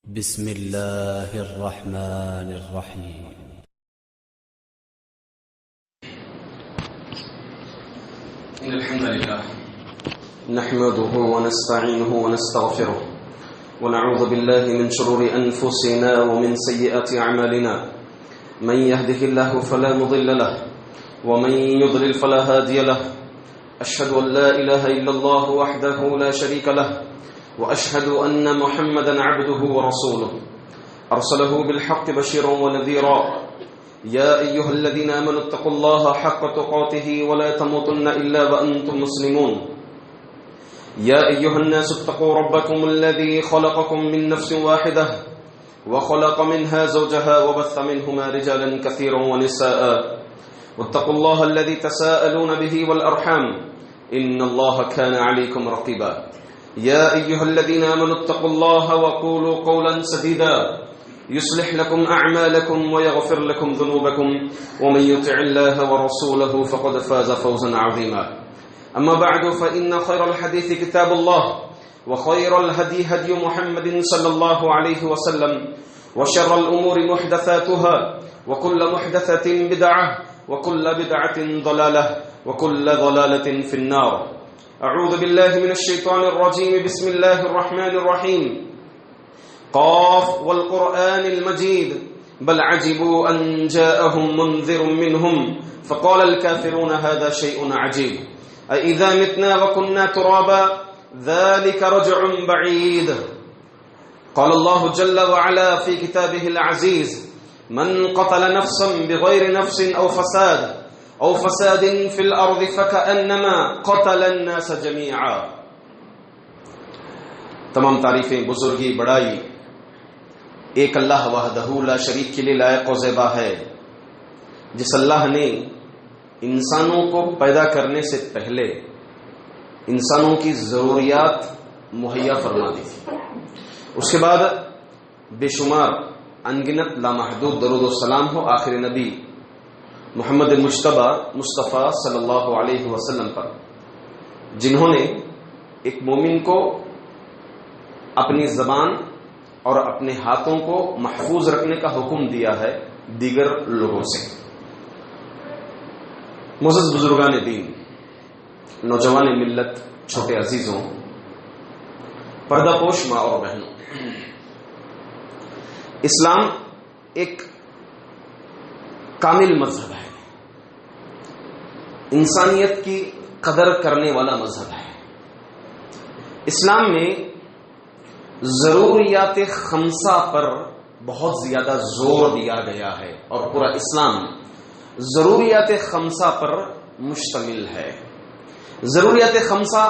بسم الله الرحمن الرحيم. إن الحمد لله نحمده ونستعينه ونستغفره ونعوذ بالله من شرور أنفسنا ومن سيئات أعمالنا. من يهده الله فلا مضل له ومن يضلل فلا هادي له. أشهد أن لا إله إلا الله وحده لا شريك له وأشهد أن محمدا عبده ورسوله أرسله بالحق بشيرا ونذيرا. يا أيها الذين آمنوا اتقوا الله حق تقاته ولا تموتن إلا وأنتم مسلمون. يا أيها الناس اتقوا ربكم الذي خلقكم من نفس واحدة وخلق منها زوجها وبث منهما رجالا كثيرا ونساء. واتقوا الله الذي تساءلون به والأرحام إن الله كان عليكم رقيبا. يا أيها الذين آمنوا اتقوا الله وقولوا قولا سديدا يصلح لكم أعمالكم ويغفر لكم ذنوبكم ومن يطع الله ورسوله فقد فاز فوزا عظيما. أما بعد فإن خير الحديث كتاب الله وخير الهدي هدي محمد صلى الله عليه وسلم وشر الأمور محدثاتها وكل محدثة بدعة وكل بدعة ضلالة وكل ضلالة في النار. أعوذ بالله من الشيطان الرجيم. بسم الله الرحمن الرحيم. قاف والقرآن المجيد بل عجبوا أن جاءهم منذر منهم فقال الكافرون هذا شيء عجيب أإذا متنا وكنا ترابا ذلك رجع بعيد. قال الله جل وعلا في كتابه العزيز من قتل نفسا بغير نفس أو فساد في الأرض فكأنما قتل الناس جميعا. تمام تعریفیں، بزرگی، بڑائی ایک اللہ وحدہ لا شریک کے لیے لائق و زیبا ہے، جس اللہ نے انسانوں کو پیدا کرنے سے پہلے انسانوں کی ضروریات مہیا فرما دی تھی. اس کے بعد بے شمار انگنت لامحدود درود و سلام ہو آخر نبی محمد مجتبی مصطفیٰ صلی اللہ علیہ وسلم پر، جنہوں نے ایک مومن کو اپنی زبان اور اپنے ہاتھوں کو محفوظ رکھنے کا حکم دیا ہے دیگر لوگوں سے. معزز بزرگان دین، نوجوان ملت، چھوٹے عزیزوں، پردہ پوش ماں اور بہنوں، اسلام ایک کامل مذہب ہے، انسانیت کی قدر کرنے والا مذہب ہے. اسلام میں ضروریات خمسہ پر بہت زیادہ زور دیا گیا ہے اور پورا اسلام ضروریات خمسہ پر مشتمل ہے. ضروریات خمسہ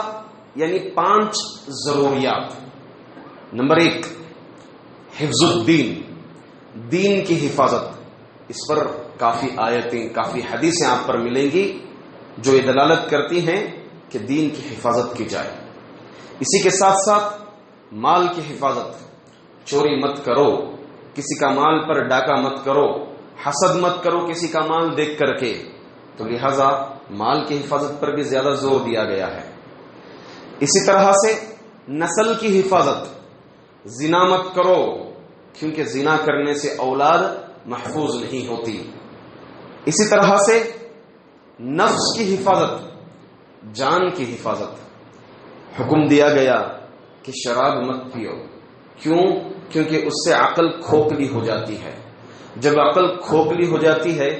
یعنی 5 ضروریات. نمبر 1 حفظ الدین، دین کی حفاظت. اس پر کافی آیتیں، کافی حدیثیں آپ پر ملیں گی جو یہ دلالت کرتی ہیں کہ دین کی حفاظت کی جائے. اسی کے ساتھ ساتھ مال کی حفاظت، چوری مت کرو، کسی کا مال پر ڈاکہ مت کرو، حسد مت کرو کسی کا مال دیکھ کر کے، تو لہذا مال کی حفاظت پر بھی زیادہ زور دیا گیا ہے. اسی طرح سے نسل کی حفاظت، زنا مت کرو کیونکہ زنا کرنے سے اولاد محفوظ نہیں ہوتی. اسی طرح سے نفس کی حفاظت، جان کی حفاظت. حکم دیا گیا کہ شراب مت پیو. کیوں؟ کیونکہ اس سے عقل کھوکھلی ہو جاتی ہے. جب عقل کھوکھلی ہو جاتی ہے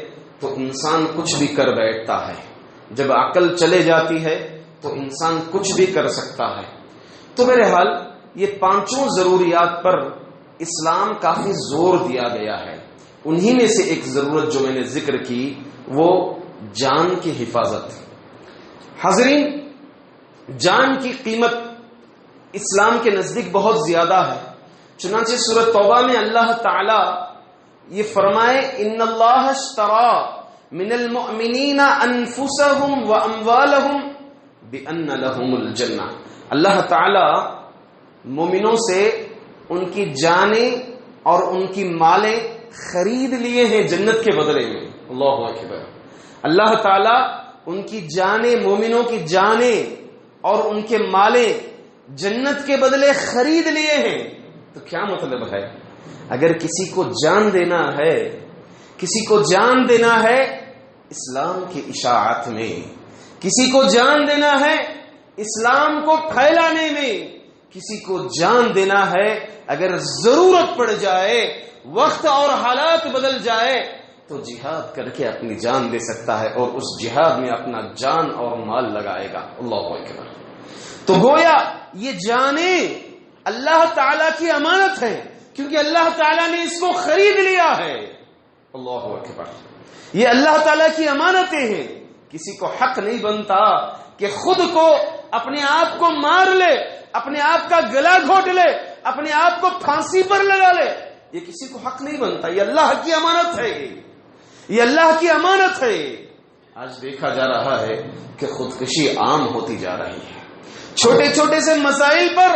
تو انسان کچھ بھی کر بیٹھتا ہے. جب عقل چلے جاتی ہے تو انسان کچھ بھی کر سکتا ہے. تو بہرحال یہ 5 ضروریات پر اسلام کافی زور دیا گیا ہے. انہی میں سے ایک ضرورت جو میں نے ذکر کی وہ جان کی حفاظت. حاضرین، جان کی قیمت اسلام کے نزدیک بہت زیادہ ہے. چنانچہ سورۃ توبہ میں اللہ تعالی یہ فرمائے ان اللہ اشترى من المؤمنین انفسهم واموالهم بان لهم الجنہ. اللہ تعالی مومنوں سے ان کی جانیں اور ان کی مالیں خرید لیے ہیں جنت کے بدلے میں. اللہ اکبر. اللہ تعالی ان کی جانیں، مومنوں کی جانیں اور ان کے مالیں جنت کے بدلے خرید لیے ہیں. تو کیا مطلب ہے؟ اگر کسی کو جان دینا ہے، کسی کو جان دینا ہے اسلام کی اشاعت میں، کسی کو جان دینا ہے اسلام کو پھیلانے میں، کسی کو جان دینا ہے اگر ضرورت پڑ جائے، وقت اور حالات بدل جائے تو جہاد کر کے اپنی جان دے سکتا ہے، اور اس جہاد میں اپنا جان اور مال لگائے گا۔ اللہ اکبر۔ تو گویا یہ جانیں اللہ تعالی کی امانت ہے، کیونکہ اللہ تعالیٰ نے اس کو خرید لیا ہے۔ اللہ اکبر۔ یہ اللہ تعالیٰ کی امانتیں ہیں، کسی کو حق نہیں بنتا کہ خود کو اپنے آپ کو مار لے، اپنے آپ کا گلا گھونٹ لے، اپنے آپ کو پھانسی پر لگا لے، یہ کسی کو حق نہیں بنتا۔ یہ اللہ کی امانت ہے، یہ اللہ کی امانت ہے۔ آج دیکھا جا رہا ہے کہ خودکشی عام ہوتی جا رہی ہے، چھوٹے چھوٹے سے مسائل پر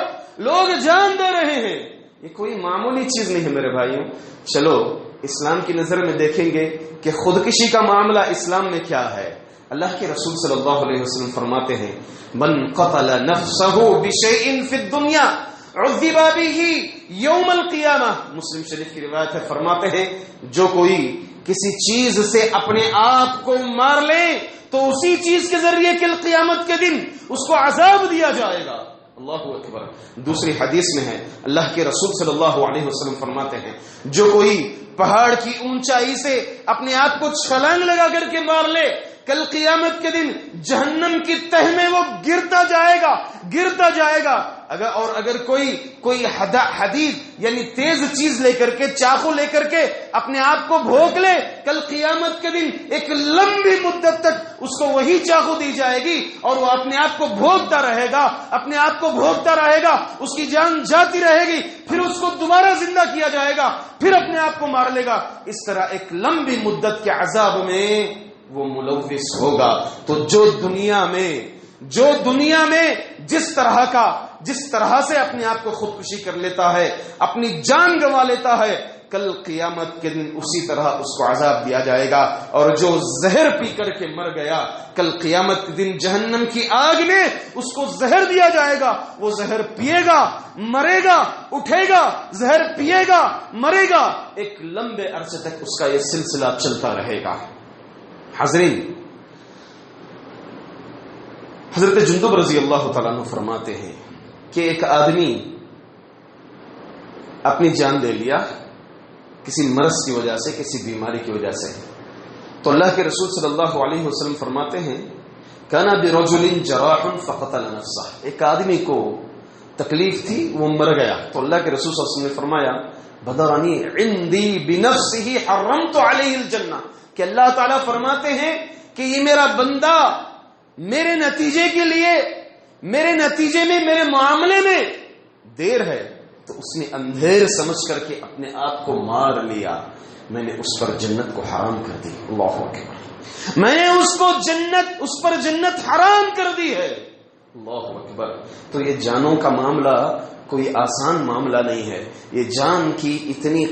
لوگ جان دے رہے ہیں۔ یہ کوئی معمولی چیز نہیں ہے میرے بھائیوں۔ چلو اسلام کی نظر میں دیکھیں گے کہ خودکشی کا معاملہ اسلام میں کیا ہے۔ اللہ کے رسول صلی اللہ علیہ وسلم فرماتے ہیں من قتل نفسه بشيء في الدنيا عذب به يوم القيامة، مسلم شریف کی روایت ہے، فرماتے ہیں جو کوئی کسی چیز سے اپنے آپ کو مار لے تو اسی چیز کے ذریعے کل قیامت کے دن اس کو عذاب دیا جائے گا۔ اللہ اکبر۔ دوسری حدیث میں ہے اللہ کے رسول صلی اللہ علیہ وسلم فرماتے ہیں جو کوئی پہاڑ کی اونچائی سے اپنے آپ کو چھلانگ لگا کر کے مار لے، کل قیامت کے دن جہنم کی تہ میں وہ گرتا جائے گا۔ اگر کوئی حدید یعنی تیز چیز لے کر کے، چاقو لے کر کے اپنے آپ کو بھونک لے، کل قیامت کے دن ایک لمبی مدت تک اس کو وہی چاقو دی جائے گی اور وہ اپنے آپ کو بھونکتا رہے گا، اس کی جان جاتی رہے گی، پھر اس کو دوبارہ زندہ کیا جائے گا، پھر اپنے آپ کو مار لے گا۔ اس طرح ایک لمبی مدت کے عذاب میں وہ ملوث ہوگا۔ تو جو دنیا میں جس طرح سے اپنے آپ کو خودکشی کر لیتا ہے، اپنی جان گنوا لیتا ہے، کل قیامت کے دن اسی طرح اس کو عذاب دیا جائے گا۔ اور جو زہر پی کر کے مر گیا، کل قیامت کے دن جہنم کی آگ میں اس کو زہر دیا جائے گا، وہ زہر پیے گا، مرے گا، اٹھے گا، زہر پیے گا، مرے گا، ایک لمبے عرصے تک اس کا یہ سلسلہ چلتا رہے گا۔ حاضرین، حضرت جندب رضی اللہ تعالیٰ عنہ فرماتے ہیں کہ ایک آدمی اپنی جان دے لیا کسی مرض کی وجہ سے، کسی بیماری کی وجہ سے، تو اللہ کے رسول صلی اللہ علیہ وسلم فرماتے ہیں کانا برجل جراح فقتل نفسه، ایک آدمی کو تکلیف تھی، وہ مر گیا، تو اللہ کے رسول صلی اللہ علیہ وسلم نے فرمایا بدرنی عندی بنفسه حرمت علیہ الجنہ، کہ اللہ تعالیٰ فرماتے ہیں کہ یہ میرا بندہ میرے نتیجے میں میرے معاملے میں دیر ہے تو اس نے اندھیر سمجھ کر کے اپنے آپ کو مار لیا، میں نے اس پر جنت کو حرام کر دی۔ اللہ اکبر۔ میں نے اس پر جنت حرام کر دی ہے۔ اللہ اکبر۔ تو یہ جانوں کا معاملہ کوئی آسان معاملہ نہیں ہے، یہ جان کی اتنی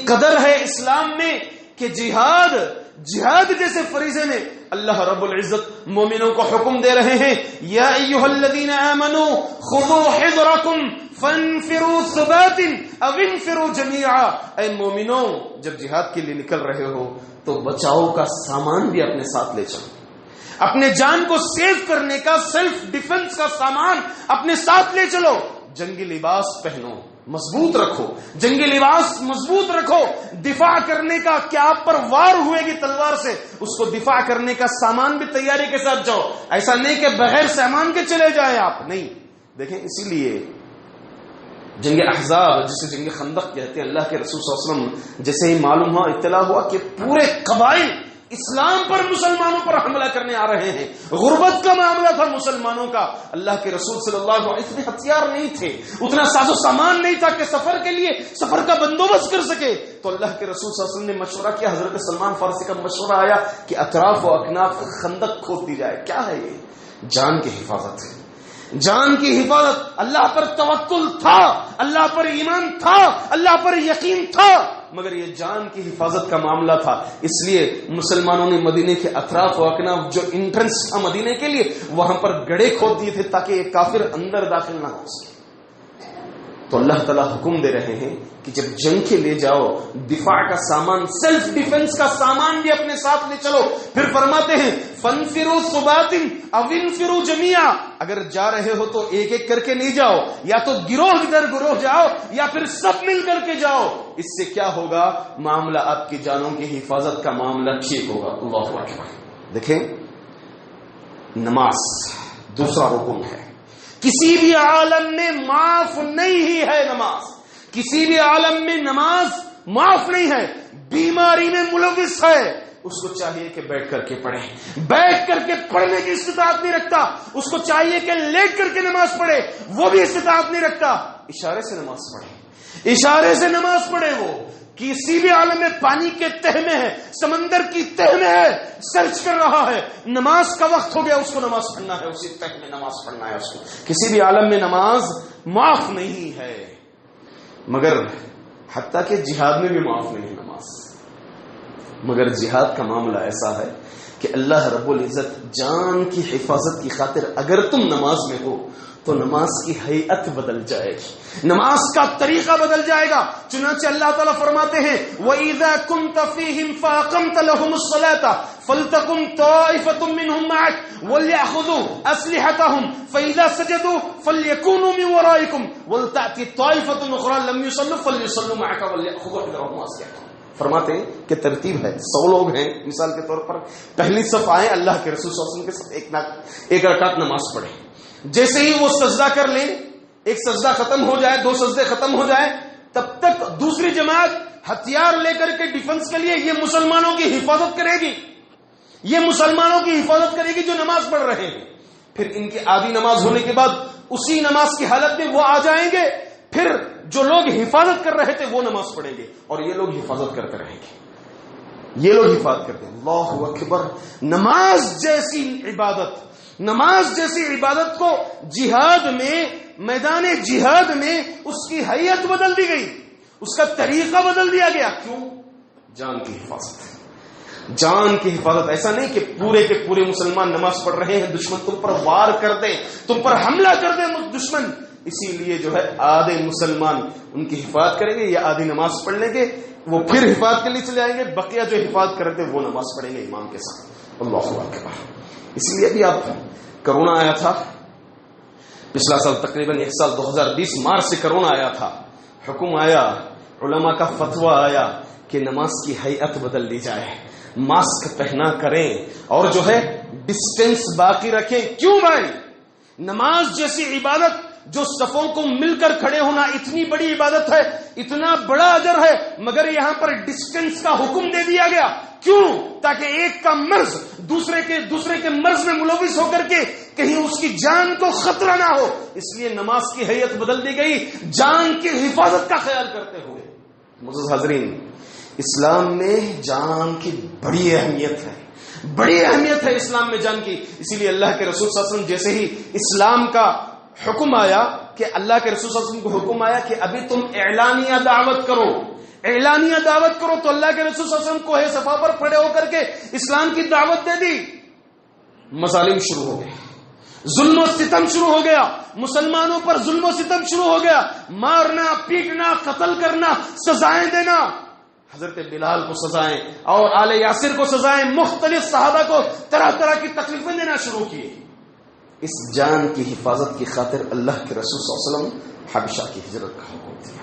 قدر ہے اسلام میں کہ جہاد جیسے فریضے میں اللہ رب العزت مومنوں کو حکم دے رہے ہیں یا ایھا الذین آمنوا خذوا حذرکم فانفروا ثبات او انفروا جميعا، اے مومنوں جب جہاد کے لیے نکل رہے ہو تو بچاؤ کا سامان بھی اپنے ساتھ لے چلو، اپنے جان کو سیو کرنے کا، سیلف ڈیفنس کا سامان اپنے ساتھ لے چلو، جنگی لباس پہنو، مضبوط رکھو، جنگی لباس مضبوط رکھو، دفاع کرنے کا، کیا آپ پر وار ہوئے گی تلوار سے، اس کو دفاع کرنے کا سامان بھی تیاری کے ساتھ جاؤ، ایسا نہیں کہ بغیر سامان کے چلے جائیں آپ، نہیں۔ دیکھیں اسی لیے جنگ احزاب جسے جنگ خندق کہتے ہیں، اللہ کے رسول صلی اللہ علیہ وسلم جیسے ہی معلوم ہوا، اطلاع ہوا کہ پورے قبائل اسلام پر، مسلمانوں پر حملہ کرنے آ رہے ہیں، غربت کا معاملہ تھا مسلمانوں کا، اللہ کے رسول صلی اللہ علیہ وسلم اتنے ہتھیار نہیں تھے، اتنا ساز و سامان نہیں تھا کہ سفر کا بندوبست کر سکے، تو اللہ کے رسول صلی اللہ علیہ وسلم نے مشورہ کیا، حضرت سلمان فارسی کا مشورہ آیا کہ اطراف و اکناف خندق کھود دی جائے۔ کیا ہے یہ؟ جان کی حفاظت ہے، جان کی حفاظت۔ اللہ پر توکل تھا، اللہ پر ایمان تھا، اللہ پر یقین تھا، مگر یہ جان کی حفاظت کا معاملہ تھا، اس لیے مسلمانوں نے مدینے کے اطراف و اکناف جو انٹرنس تھا مدینے کے لیے، وہاں پر گڑھے کھود دیے تھے تاکہ یہ کافر اندر داخل نہ ہو سکے۔ تو اللہ تعالیٰ حکم دے رہے ہیں کہ جب جنگ کے لے جاؤ دفاع کا سامان، سیلف ڈیفنس کا سامان بھی اپنے ساتھ لے چلو. پھر فرماتے ہیں فانفروا ثبات او انفروا جميعا، اگر جا رہے ہو تو ایک ایک کر کے نہیں جاؤ، یا تو گروہ در گروہ جاؤ یا پھر سب مل کر کے جاؤ. اس سے کیا ہوگا؟ معاملہ آپ کی جانوں کی حفاظت کا معاملہ ٹھیک ہوگا. اللہ اکبر. دیکھیں نماز دوسرا رکن ہے، کسی بھی عالم میں معاف نہیں ہی ہے نماز، کسی بھی عالم میں نماز معاف نہیں ہے. بیماری میں ملوث ہے، اس کو چاہیے کہ بیٹھ کر کے پڑھے، بیٹھ کر کے پڑھنے کی استطاعت نہیں رکھتا. اس کو چاہیے کہ لیٹ کر کے نماز پڑھے، وہ بھی استطاعت نہیں رکھتا. اشارے سے نماز پڑھے، اشارے سے نماز پڑھے. وہ کسی بھی عالم میں پانی کے تہ میں ہے، سمندر کی تہ میں ہے، سرچ کر رہا ہے، نماز کا وقت ہو گیا، اس کو نماز پڑھنا ہے، اسی تہ میں نماز پڑھنا ہے اس کو. کسی بھی عالم میں نماز معاف نہیں ہے، مگر حتیٰ کہ جہاد میں بھی معاف نہیں ہے نماز. مگر جہاد کا معاملہ ایسا ہے کہ اللہ رب العزت جان کی حفاظت کی خاطر اگر تم نماز میں ہو تو نماز کی ہیئت بدل جائے گی، نماز کا طریقہ بدل جائے گا. چنانچہ اللہ تعالیٰ فرماتے ہیں وَإِذَا كُنْتَ فِيهِمْ فَأَقَمْتَ لَهُمُ الصَّلَاةَ فَلْتَقُمْ طَائِفَةٌ مِّنْهُمْ مَعَكَ وَلْيَأْخُذُوا أَسْلِحَتَهُمْ فَإِذَا سَجَدُوا فَلْيَكُونُوا مِنْ وَرَائِكُمْ وَلْتَأْتِ طَائِفَةٌ أُخْرَى لَمْ يُصَلُّوا فَلْيُصَلُّوا مَعَكَ وَلْيَأْخُذُوا حِذْرَهُمْ وَأَسْلِحَتَهُمْ. فرماتے ہیں کہ ترتیب ہے، 100 لوگ ہیں مثال کے طور پر، پہلی صف آئے، اللہ کے رسول صلی اللہ علیہ وسلم کے ساتھ ایک رکعت نماز پڑھے. جیسے ہی وہ سجدہ کر لیں، ایک سجدہ ختم ہو جائے، 2 سجدے ختم ہو جائے، تب تک دوسری جماعت ہتھیار لے کر کے ڈیفنس کے لیے یہ مسلمانوں کی حفاظت کرے گی، یہ مسلمانوں کی حفاظت کرے گی جو نماز پڑھ رہے ہیں. پھر ان کی آدھی نماز ہونے کے بعد اسی نماز کی حالت میں وہ آ جائیں گے، پھر جو لوگ حفاظت کر رہے تھے وہ نماز پڑھیں گے اور یہ لوگ حفاظت کرتے رہیں گے، یہ لوگ حفاظت کرتے ہیں. اللہ اکبر. نماز جیسی عبادت، نماز جیسی عبادت کو جہاد میں، میدان جہاد میں اس کی حیت بدل دی گئی، اس کا طریقہ بدل دیا گیا. کیوں؟ جان کی حفاظت، جان کی حفاظت. ایسا نہیں کہ پورے کے پورے مسلمان نماز پڑھ رہے ہیں، دشمن تم پر وار کر دے، تم پر حملہ کر دے دشمن، اسی لیے جو ہے آدھے مسلمان ان کی حفاظت کریں گے یا آدھی نماز پڑھ لیں گے، وہ پھر حفاظت کے لیے چلے آئیں گے، بقیہ جو حفاظت کرتے وہ نماز پڑھیں گے امام کے ساتھ. اللہ اکبر. اس لیے ابھی آپ کرونا آیا تھا پچھلا سال، تقریباً 1 سال 2020 مارچ سے کرونا آیا تھا، حکم آیا، علماء کا فتویٰ آیا کہ نماز کی ہیئت بدل دی جائے، ماسک پہنا کریں اور جو ہے ڈسٹینس باقی رکھیں. کیوں بھائی؟ نماز جیسی عبادت جو صفوں کو مل کر کھڑے ہونا اتنی بڑی عبادت ہے، اتنا بڑا اجر ہے، مگر یہاں پر ڈسٹینس کا حکم دے دیا گیا. کیوں؟ تاکہ ایک کا مرض دوسرے کے مرض میں ملوث ہو کر کے کہیں اس کی جان کو خطرہ نہ ہو. اس لیے نماز کی حیت بدل دی گئی جان کی حفاظت کا خیال کرتے ہوئے. معزز حاضرین، اسلام میں جان کی بڑی اہمیت ہے، بڑی اہمیت ہے اسلام میں جان کی. اسی لیے اللہ کے رسول صلی اللہ علیہ وسلم جیسے ہی اسلام کا حکم آیا کہ اللہ کے رسول صلی اللہ علیہ وسلم کو حکم آیا کہ ابھی تم اعلانیہ دعوت کرو، اعلانیہ دعوت کرو، تو اللہ کے رسول صلی اللہ علیہ وسلم کوہ صفا پر کھڑے ہو کر کے اسلام کی دعوت دے دی. مظالم شروع ہو گئے، ظلم و ستم شروع ہو گیا، مسلمانوں پر ظلم و ستم شروع ہو گیا، مارنا، پیٹنا، قتل کرنا، سزائیں دینا. حضرت بلال کو سزائیں اور آل یاسر کو سزائیں، مختلف صحابہ کو طرح طرح کی تکلیفیں دینا شروع کی. اس جان کی حفاظت کی خاطر اللہ کے رسول صلی اللہ علیہ وسلم حبشہ کی ہجرت کا حکم دیا،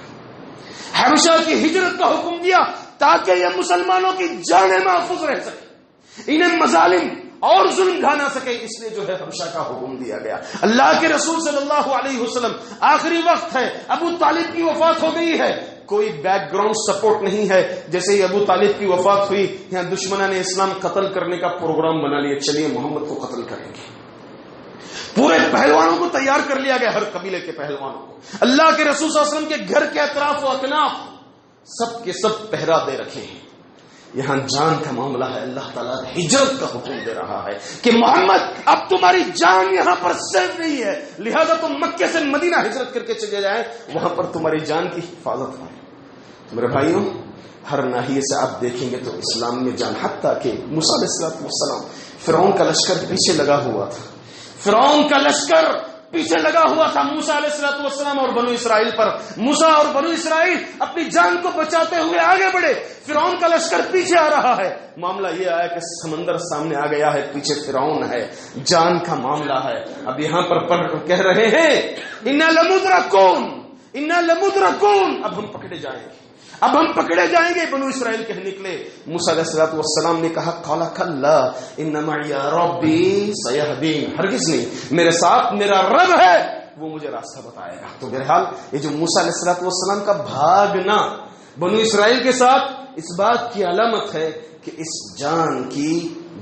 حبشہ کی ہجرت کا حکم دیا تاکہ یہ مسلمانوں کی جانیں محفوظ رہ سکے، انہیں مظالم اور ظلم ڈھا نہ سکے. اس لیے جو ہے حبشہ کا حکم دیا گیا. اللہ کے رسول صلی اللہ علیہ وسلم، آخری وقت ہے، ابو طالب کی وفات ہو گئی ہے، کوئی بیک گراؤنڈ سپورٹ نہیں ہے. جیسے ہی ابو طالب کی وفات ہوئی، یہاں دشمنوں نے اسلام قتل کرنے کا پروگرام بنا لیا، چلیے محمد کو قتل کریں گے. پورے پہلوانوں کو تیار کر لیا گیا، ہر قبیلے کے پہلوانوں کو. اللہ کے رسول صلی اللہ علیہ وسلم کے گھر کے اطراف و اکناف سب کے سب پہرا دے رکھے ہیں. یہاں جان کا معاملہ ہے، اللہ تعالیٰ ہجرت کا حکم دے رہا ہے کہ محمد اب تمہاری جان یہاں پر سیف نہیں ہے، لہذا تم مکے سے مدینہ ہجرت کر کے چلے جائیں، وہاں پر تمہاری جان کی حفاظت ہے. میرے بھائیوں، ہر ناحیے سے آپ دیکھیں گے تو اسلام میں جان، حتیٰ کہ موسیٰ علیہ السلام فرعون کا لشکر پیچھے لگا ہوا تھا، فرعون کا لشکر پیچھے لگا ہوا تھا موسیٰ علیہ الصلوۃ والسلام اور بنو اسرائیل پر. موسیٰ اور بنو اسرائیل اپنی جان کو بچاتے ہوئے آگے بڑھے. فرعون کا لشکر پیچھے آ رہا ہے. معاملہ یہ آیا کہ سمندر سامنے آ گیا ہے, پیچھے فرعون ہے, جان کا معاملہ ہے. اب یہاں پر کہہ رہے ہیں انا لمدرکون, انا لمدرکون, اب ہم پکڑے جائیں گے, اب ہم پکڑے جائیں گے. بنو اسرائیل کہہ نکلے. موسیٰ علیہ الصلوۃ والسلام نے کہا قال کلا ان معی ربی سیہدین, ہرگز نہیں, میرے ساتھ میرا رب ہے, وہ مجھے راستہ بتائے گا. تو بہرحال یہ جو موسیٰ علیہ الصلوۃ والسلام کا بھاگنا بنو اسرائیل کے ساتھ اس بات کی علامت ہے کہ اس جان کی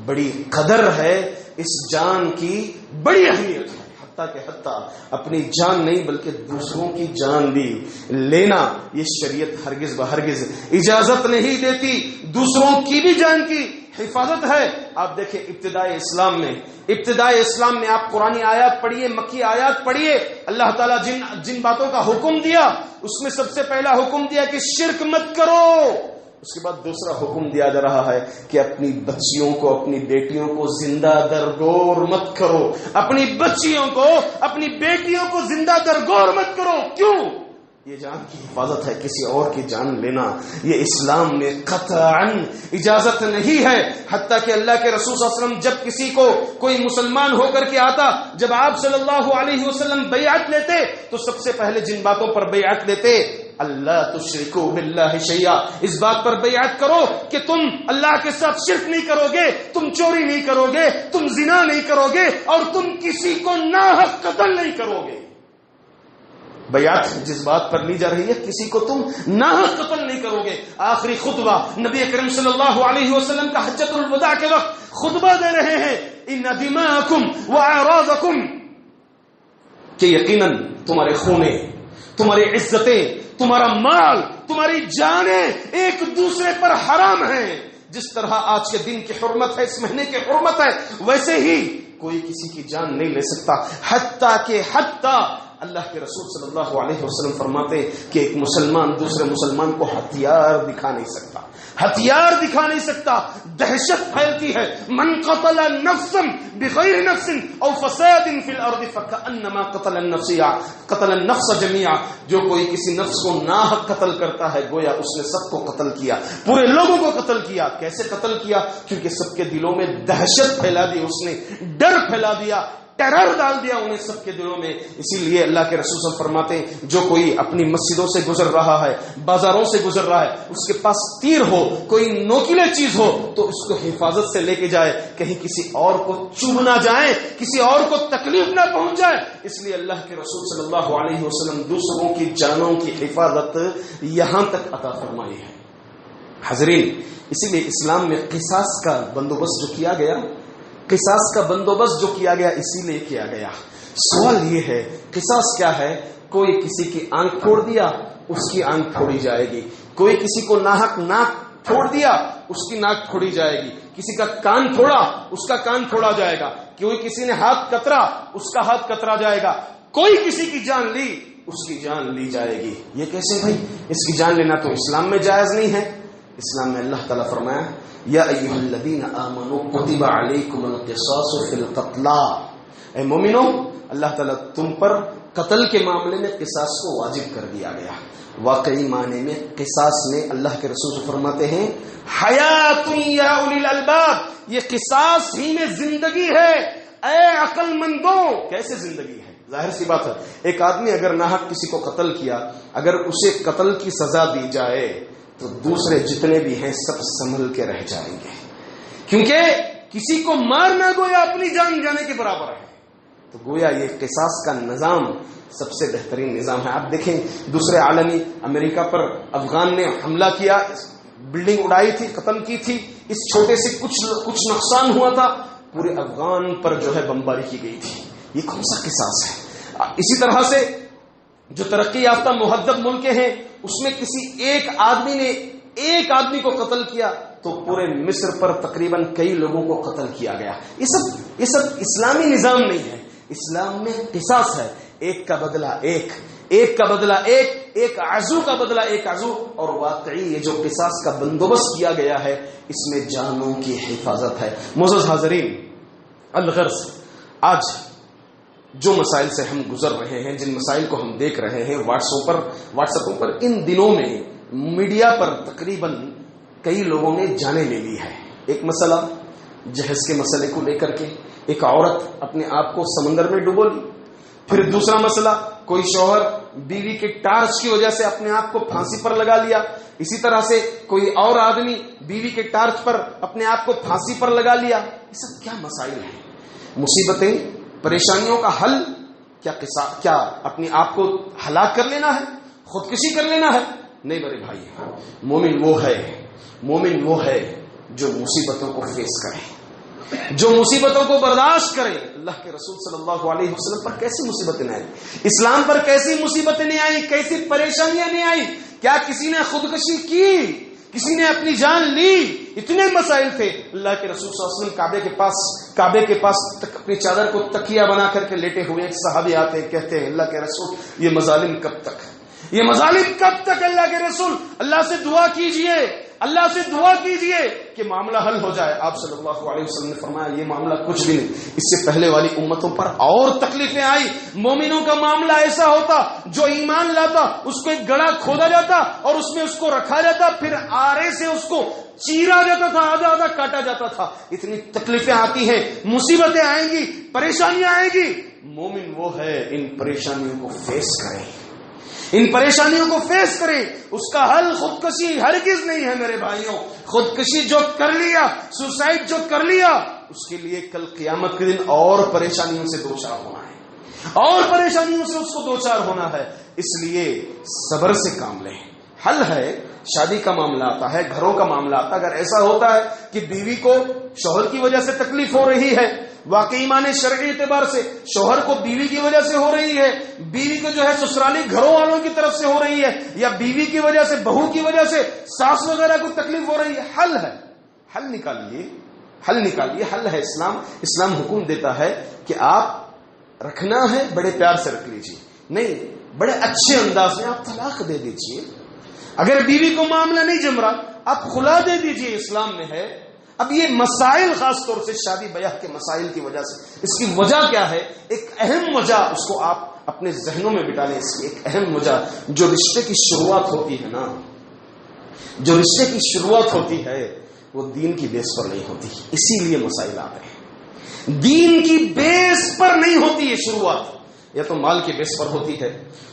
بڑی قدر ہے, اس جان کی بڑی اہمیت ہے. حتیٰ کہ حتیٰ اپنی جان نہیں بلکہ دوسروں کی جان بھی لینا یہ شریعت ہرگز بہرگز اجازت نہیں دیتی. دوسروں کی بھی جان کی حفاظت ہے. آپ دیکھیں ابتدائی اسلام میں آپ قرآنی آیات پڑھیے, مکی آیات پڑھیے, اللہ تعالیٰ جن باتوں کا حکم دیا اس میں سب سے پہلا حکم دیا کہ شرک مت کرو. اس کے بعد دوسرا حکم دیا جا رہا ہے کہ اپنی بچیوں کو, اپنی بیٹیوں کو زندہ درگور مت کرو. اپنی بچیوں کو, اپنی بیٹیوں کو زندہ درگور مت کرو. کیوں؟ یہ جان کی حفاظت ہے. کسی اور کی جان لینا یہ اسلام میں قطعاً اجازت نہیں ہے. حتیٰ کہ اللہ کے رسول صلی اللہ علیہ وسلم جب کسی کو کوئی مسلمان ہو کر کے آتا, جب آپ صلی اللہ علیہ وسلم بیعت لیتے تو سب سے پہلے جن باتوں پر بیعت لیتے, اللہ تشرکو باللہ شیئا, اس بات پر بیعت کرو کہ تم اللہ کے ساتھ شرک نہیں کرو گے, تم چوری نہیں کرو گے, تم زنا نہیں کرو گے, اور تم کسی کو ناحق قتل نہیں کرو گے. بیعت جس بات پر لی جا رہی ہے کسی کو تم ناحق قتل نہیں کرو گے. آخری خطبہ نبی کریم صلی اللہ علیہ وسلم کا حجۃ الوداع کے وقت خطبہ دے رہے ہیں, ان دماءکم واعراضکم, کہ یقیناً تمہارے خونے, تمہاری عزتیں, تمہارا مال, تمہاری جانیں ایک دوسرے پر حرام ہیں. جس طرح آج کے دن کی حرمت ہے, اس مہینے کی حرمت ہے, ویسے ہی کوئی کسی کی جان نہیں لے سکتا. حتیٰ کہ اللہ کے رسول صلی اللہ علیہ وسلم فرماتے کہ ایک مسلمان دوسرے مسلمان کو ہتھیار دکھا نہیں سکتا, ہتھیار دکھا نہیں سکتا. دہشت پھیلتی ہے. من قتل نفسا بغیر نفس او فساد فی الارض فکأنما قتل النفس جميعا, جو کوئی کسی نفس کو ناحق قتل کرتا ہے گویا اس نے سب کو قتل کیا, پورے لوگوں کو قتل کیا. کیسے قتل کیا؟ کیونکہ سب کے دلوں میں دہشت پھیلا دی, اس نے ڈر پھیلا دیا, ٹیرر ڈال دیا انہیں سب کے دلوں میں. اسی لیے اللہ کے رسول صلی اللہ علیہ وسلم فرماتے ہیں جو کوئی اپنی مسجدوں سے گزر رہا ہے, بازاروں سے گزر رہا ہے, اس کے پاس تیر ہو, کوئی نوکیلے چیز ہو, تو اس کو حفاظت سے لے کے جائے, کہیں کسی اور کو چوب نہ جائے, کسی اور کو تکلیف نہ پہنچ جائے. اس لیے اللہ کے رسول صلی اللہ علیہ وسلم دوسروں کی جانوں کی حفاظت یہاں تک عطا فرمائی ہے. حضرین, اسی لیے اسلام میں قصاص کا بندوبست جو کیا گیا, قصاص کا بندوبست جو کیا گیا اسی لیے کیا گیا. سوال یہ ہے قصاص کیا ہے؟ کوئی کسی کی آنکھ پھوڑ دیا, اس کی آنکھ پھوڑی جائے گی. کوئی کسی کو ناحق ناک پھوڑ دیا, اس کی ناک پھوڑی جائے گی. کسی کا کان پھوڑا, اس کا کان پھوڑا جائے گا. کوئی کسی نے ہاتھ کترا, اس کا ہاتھ کترا جائے گا. کوئی کسی کی جان لی, اس کی جان لی جائے گی. یہ کیسے بھائی؟ اس کی جان لینا تو اسلام میں جائز نہیں ہے. اسلام میں اللہ تعالیٰ فرمایا یا ایھا الذین آمنوا کتب علیکم القصاص فی القتلی, اے مومنو اللہ تعالیٰ تم پر قتل کے معاملے میں قصاص کو واجب کر دیا گیا. واقعی معنی میں قصاص میں اللہ کے رسول فرماتے ہیں حیات یا اولی الالباب, یہ قصاص ہی میں زندگی ہے اے عقل مندوں. کیسے زندگی ہے؟ ظاہر سی بات ہے, ایک آدمی اگر ناحق کسی کو قتل کیا, اگر اسے قتل کی سزا دی جائے تو دوسرے جتنے بھی ہیں سب سنبھل کے رہ جائیں گے, کیونکہ کسی کو مارنا گویا اپنی جان جانے کے برابر ہے. تو گویا یہ قصاص کا نظام سب سے بہترین نظام ہے. آپ دیکھیں دوسرے عالمی, امریکہ پر افغان نے حملہ کیا, بلڈنگ اڑائی تھی, قتل کی تھی, اس چھوٹے سے کچھ نقصان ہوا تھا, پورے افغان پر جو ہے بمباری کی گئی تھی. یہ کون سا قصاص ہے؟ اسی طرح سے جو ترقی یافتہ مہذب ملک ہیں اس میں کسی ایک آدمی نے ایک آدمی کو قتل کیا تو پورے مصر پر تقریباً کئی لوگوں کو قتل کیا گیا. یہ سب اسلامی نظام نہیں ہے. اسلام میں قصاص ہے, ایک کا بدلہ ایک, ایک کا بدلہ ایک, ایک عضو کا بدلہ ایک عضو. اور واقعی یہ جو قصاص کا بندوبست کیا گیا ہے اس میں جانوں کی حفاظت ہے. معزز حاضرین, الغرض آج جو مسائل سے ہم گزر رہے ہیں، جن مسائل کو ہم دیکھ رہے ہیں واٹس ایپوں پر، ان دنوں میں میڈیا پر تقریباً کئی لوگوں نے جانیں لے لی ہے۔ ایک مسئلہ جہیز کے مسئلے کو لے کر کے ایک عورت اپنے آپ کو سمندر میں ڈبو لی، پھر دوسرا مسئلہ کوئی شوہر بیوی کے ٹارچ کی وجہ سے اپنے آپ کو پھانسی پر لگا لیا، اسی طرح سے کوئی اور آدمی بیوی کے ٹارچ پر اپنے آپ کو پھانسی پر لگا لیا۔ یہ سب کیا مسائل ہیں؟ مصیبتیں، پریشانیوں کا حل کیا اپنے آپ کو ہلاک کر لینا ہے، خودکشی کر لینا ہے؟ نہیں میرے بھائی، مومن وہ ہے جو مصیبتوں کو فیس کرے، جو مصیبتوں کو برداشت کرے۔ اللہ کے رسول صلی اللہ علیہ وسلم پر کیسی مصیبتیں نہیں آئی، اسلام پر کیسی مصیبتیں نہیں آئی، کیسی پریشانیاں نہیں آئی؟ کیا کسی نے خودکشی کی؟ کسی نے اپنی جان لی؟ اتنے مسائل تھے۔ اللہ کے رسول صلی اللہ علیہ وسلم کعبے کے پاس اپنی چادر کو تکیہ بنا کر کے لیٹے ہوئے، ایک صحابی آتے ہیں، کہتے ہیں اللہ کے رسول یہ مظالم کب تک، یہ مظالم کب تک؟ اللہ کے رسول اللہ سے دعا کیجئے، اللہ سے دعا کیجئے کہ معاملہ حل ہو جائے۔ آپ صلی اللہ علیہ وسلم نے فرمایا یہ معاملہ کچھ بھی نہیں، اس سے پہلے والی امتوں پر اور تکلیفیں آئی۔ مومنوں کا معاملہ ایسا ہوتا، جو ایمان لاتا اس کو ایک گڑھا کھودا جاتا اور اس میں اس کو رکھا جاتا، پھر آرے سے اس کو چیرا جاتا تھا، آدھا آدھا کاٹا جاتا تھا۔ اتنی تکلیفیں آتی ہیں، مصیبتیں آئیں گی، پریشانیاں آئیں گی۔ مومن وہ ہے ان پریشانیوں کو فیس کرے، ان پریشانیوں کو فیس کریں۔ اس کا حل خودکشی ہرگز نہیں ہے میرے بھائیوں۔ خودکشی جو کر لیا، سوسائڈ جو کر لیا، اس کے لیے کل قیامت کے دن اور پریشانیوں سے دوچار ہونا ہے، اور پریشانیوں سے اس کو دوچار ہونا ہے۔ اس لیے صبر سے کام لیں۔ حل ہے، شادی کا معاملہ آتا ہے، گھروں کا معاملہ آتا ہے، اگر ایسا ہوتا ہے کہ بیوی کو شوہر کی وجہ سے تکلیف ہو رہی ہے، واقعی معنی شرعی اعتبار سے شوہر کو بیوی کی وجہ سے ہو رہی ہے، بیوی کو جو ہے سسرالی گھروں والوں کی طرف سے ہو رہی ہے، یا بیوی کی وجہ سے، بہو کی وجہ سے ساس وغیرہ کو تکلیف ہو رہی ہے، حل ہے، حل نکالیے۔ حل ہے اسلام حکم دیتا ہے کہ آپ رکھنا ہے بڑے پیار سے رکھ لیجیے، نہیں بڑے اچھے انداز میں آپ طلاق دے دیجیے۔ اگر بیوی کو معاملہ نہیں جم رہا، آپ خلا دے دیجیے، اسلام میں ہے۔ اب یہ مسائل خاص طور سے شادی بیاہ کے مسائل کی وجہ سے، اس کی وجہ کیا ہے؟ ایک اہم وجہ اس کو آپ اپنے ذہنوں میں بٹا لیں۔ اس کی ایک اہم وجہ، جو رشتے کی شروعات ہوتی ہے نا، جو رشتے کی شروعات ہوتی ہے وہ دین کی بیس پر نہیں ہوتی، اسی لیے مسائل آ رہے ہیں۔ دین کی بیس پر نہیں ہوتی یہ شروعات، یا تو مال کی بیس پر ہوتی ہے،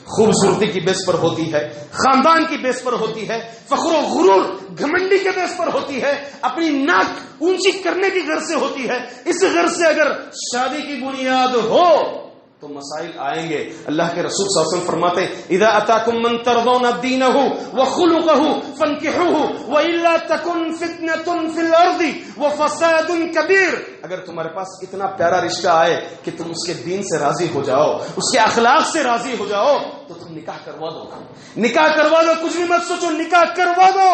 خوبصورتی کی بیس پر ہوتی ہے، خاندان کی بیس پر ہوتی ہے، فخر و غرور گھمنڈی کے بیس پر ہوتی ہے، اپنی ناک اونچی کرنے کی غرض سے ہوتی ہے۔ اس غرض سے اگر شادی کی بنیاد ہو تو مسائل آئیں گے۔ اللہ کے رسول صلی اللہ علیہ وسلم فرماتے ہیں اذا اتاکم من ترضون دینہ وخلقہ فانکحوہ والا تکن فتنۃ فی الارض وفساد کبیر۔ اگر تمہارے پاس اتنا پیارا رشتہ آئے کہ تم اس کے دین سے راضی ہو جاؤ، اس کے اخلاق سے راضی ہو جاؤ، تو تم نکاح کروا دو، کچھ بھی مت سوچو، نکاح کروا دو۔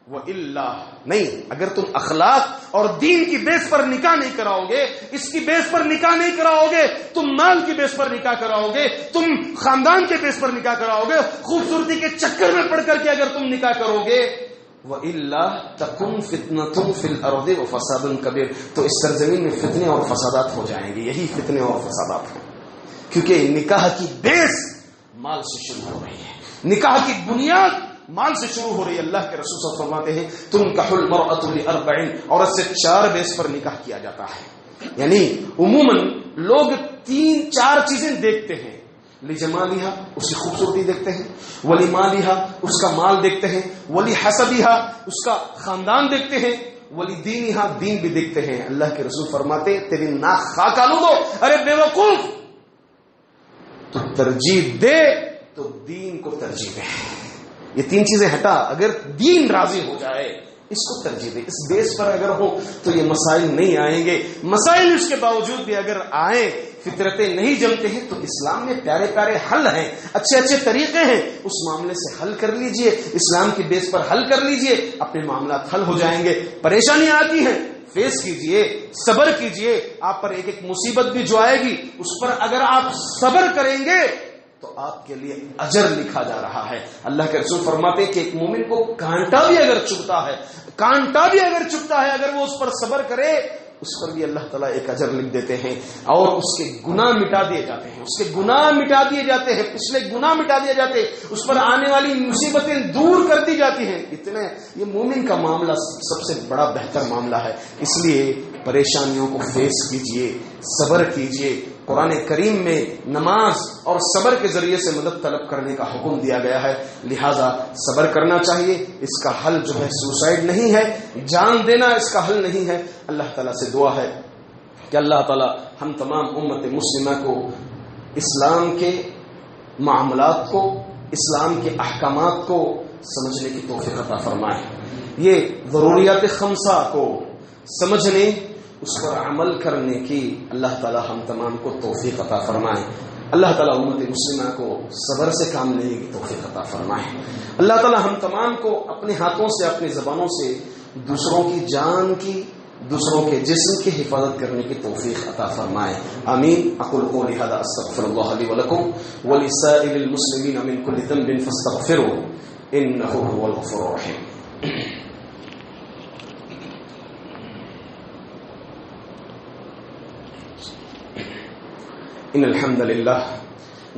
وَإِلَّا نہیں، اگر تم اخلاق اور دین کی بیس پر نکاح نہیں کراؤ گے، اس کی بیس پر نکاح نہیں کراؤ گے، تم مال کی بیس پر نکاح کراؤ گے، تم خاندان کے بیس پر نکاح کراؤ گے، خوبصورتی کے چکر میں پڑ کر کے اگر تم نکاح کرو گے، وَإِلَّا تَكُنْ فِتْنَةٌ فِي الْأَرْضِ وَفَسَادٌ كَبِيرٌ، تو اس سرزمین میں فتنے اور فسادات ہو جائیں گے۔ یہی فتنے اور فسادات ہیں، کیونکہ نکاح کی بیس مال سے شروع ہو رہی ہے، نکاح کی بنیاد مال سے شروع ہو رہی ہے۔ اللہ کے رسول صلی اللہ علیہ وسلم فرماتے ہیں تنکح المرأة لأربع، عورت سے 4 بیس پر نکاح کیا جاتا ہے۔ یعنی عموماً لوگ 3-4 چیزیں دیکھتے ہیں، لجمالہا اس کی خوبصورتی دیکھتے ہیں، ولمالہا اس کا مال دیکھتے ہیں، ولحسبہا اس کا خاندان دیکھتے ہیں، ولدینہا دین بھی دیکھتے ہیں۔ اللہ کے رسول فرماتے ہیں تیری ناک خاک آلو دو، ارے بے وقوف، تو ترجیح دے تو دین کو ترجیح دے۔ یہ 3 چیزیں ہٹا، اگر دین راضی ہو جائے اس کو ترجیح دے، اس بیس پر اگر ہو تو یہ مسائل نہیں آئیں گے۔ مسائل اس کے باوجود بھی اگر آئیں، فطرتیں نہیں جمتے ہیں، تو اسلام میں پیارے پیارے حل ہیں، اچھے اچھے طریقے ہیں، اس معاملے سے حل کر لیجئے، اسلام کی بیس پر حل کر لیجئے، اپنے معاملات حل ہو جائیں گے۔ پریشانیاں آتی ہیں، فیس کیجئے، صبر کیجئے، آپ پر ایک ایک مصیبت بھی جو آئے گی اس پر اگر آپ صبر کریں گے تو آپ کے لیے اجر لکھا جا رہا ہے۔ اللہ کے رسول فرماتے ہیں کہ ایک مومن کو کانٹا بھی اگر چبھتا ہے، اگر وہ اس پر صبر کرے اس پر بھی اللہ تعالیٰ ایک اجر لکھ دیتے ہیں اور اس کے گناہ مٹا دیے جاتے ہیں، اس کے گناہ مٹا دیے جاتے ہیں، پچھلے گناہ مٹا دیے جاتے ہیں، اس پر آنے والی مصیبتیں دور کر دی جاتی ہیں. اتنے یہ مومن کا معاملہ سب سے بڑا بہتر معاملہ ہے. اس لیے پریشانیوں کو فیس کیجئے، صبر کیجئے. قرآن کریم میں نماز اور صبر کے ذریعے سے مدد طلب کرنے کا حکم دیا گیا ہے، لہذا صبر کرنا چاہیے. اس کا حل جو ہے سوسائڈ نہیں ہے، جان دینا اس کا حل نہیں ہے. اللہ تعالیٰ سے دعا ہے کہ اللہ تعالیٰ ہم تمام امت مسلمہ کو اسلام کے معاملات کو، اسلام کے احکامات کو سمجھنے کی توفیق عطا فرمائے. یہ ضروریات خمسہ کو سمجھنے، اس پر عمل کرنے کی اللہ تعالی ہم تمام کو توفیق عطا فرمائے. اللہ تعالیٰ امت مسلمہ کو صبر سے کام لینے کی توفیق عطا فرمائے. اللہ تعالیٰ ہم تمام کو اپنے ہاتھوں سے، اپنی زبانوں سے دوسروں کی جان کی، دوسروں کے جسم کی حفاظت کرنے کی توفیق عطا فرمائے. آمین. اقول قولی ھذا استغفر اللہ لی ولکم ولسائر المسلمین من کل ذنب فاستغفروه انہ هو الغفور الرحیم. إن الحمد لله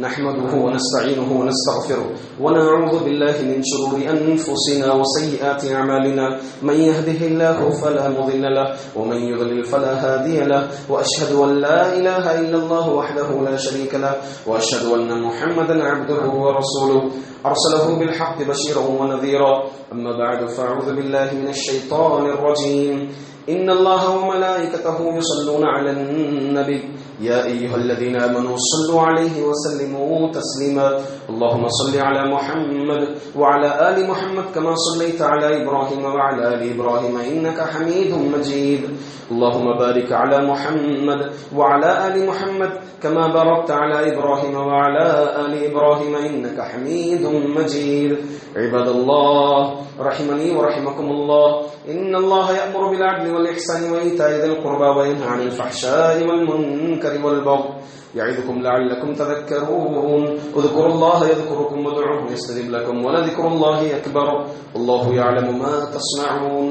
نحمده ونستعينه ونستغفره ونعوذ بالله من شرور أنفسنا وسيئات أعمالنا من يهده الله فلا مضل له ومن يضلل فلا هادي له وأشهد أن لا إله إلا الله وحده لا شريك له وأشهد أن محمدا عبده ورسوله أرسله بالحق بشيرا ونذيرا. أما بعد فأعوذ بالله من الشيطان الرجيم. إن الله وملائكته يصلون على النبي يا أيها الذين آمنوا صلوا عليه وسلموا تسليما. اللهم صل على محمد وعلى آل محمد كما صليت على إبراهيم وعلى آل إبراهيم إنك حميد مجيد. اللهم بارك على محمد وعلى آل محمد كما باركت على إبراهيم وعلى آل إبراهيم إنك حميد مجيد. عباد الله رحمني ورحمكم الله، إن الله يأمر بالعدل والإحسان وإيتاء ذي القربى وينهى عن الفحشاء والمنكر والبغي يعظكم لعلكم تذكرون. اذكروا الله يذكركم وادعوه يستجب لكم ولذكر الله أكبر والله يعلم ما تصنعون.